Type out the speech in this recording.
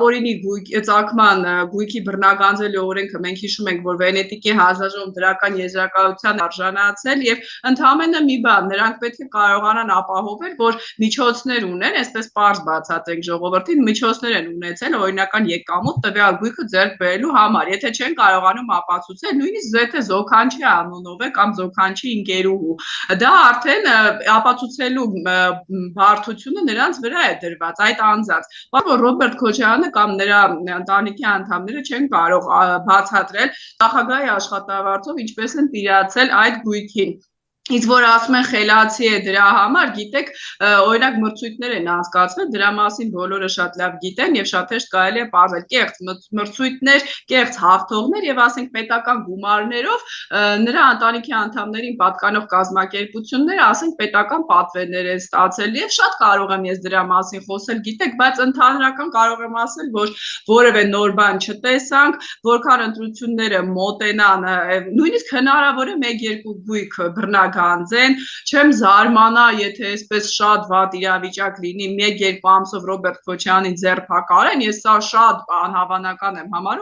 ապօրինի ծագման գույքի բռնագանձելու օրենքը մենք հիշում ենք, որ Վենետիկի հանձնաժողով դրական եզրակացության արժանացել եւ ընդհանրապես մի բան, նրանք պետք է կարողանան ապահովել, որ միջոցներ ունեն, այսպես պարզ բացատրենք ժողովրդին, միջոցներ են ունեցել օրինական եկամուտ տվյալ գույքը ձեռք բերելու համար, եթե չեն կարողանում ապացուցել, նույնիսկ եթե զոքանչի անունով է կամ զոքանչի ընկերուհու, դա արդեն ապացուցելու բարդությունը նրանց վրա է դրված, այդ անձանց, որ Ռոբերտ Քոչարյանը կամ նրա ընտանիքի անդամները չեն կարող բացատրել նախագահի աշխատավարձով ինչպես են տիրացել այդ գույքին։ Իսկ որ ասում են խելացի է դրա համար, գիտեք, օրինակ մրցույթներ են անցկացվել, դրա մասին բոլորը շատ լավ գիտեն եւ շատ հեշտ կարելի է պարզել կեղծ մրցույթներ, կեղծ հաղթողներ եւ ասենք պետական գումարներով նրա ընտանիքի անդամներին պատկանող կազմակերպությունները, ասենք պետական պատվերներ են ստացել եւ շատ կարող եմ ես դրա մասին խոսել, գիտեք, բայց ընդհանրական կարող եմ ասել, որ որևէ նոր բան չտեսանք, որքան ընտրությունները մոտենան, նույնիսկ հնարավոր է 1-2 գույք բռնագանձեն, չեմ զարմանա, եթե այսպես շատ վատ իրավիճակ լինի, 1-2 ամսով Ռոբերտ Քոչարյանին ձերբակալեն, ես սա շատ անհավանական եմ համարում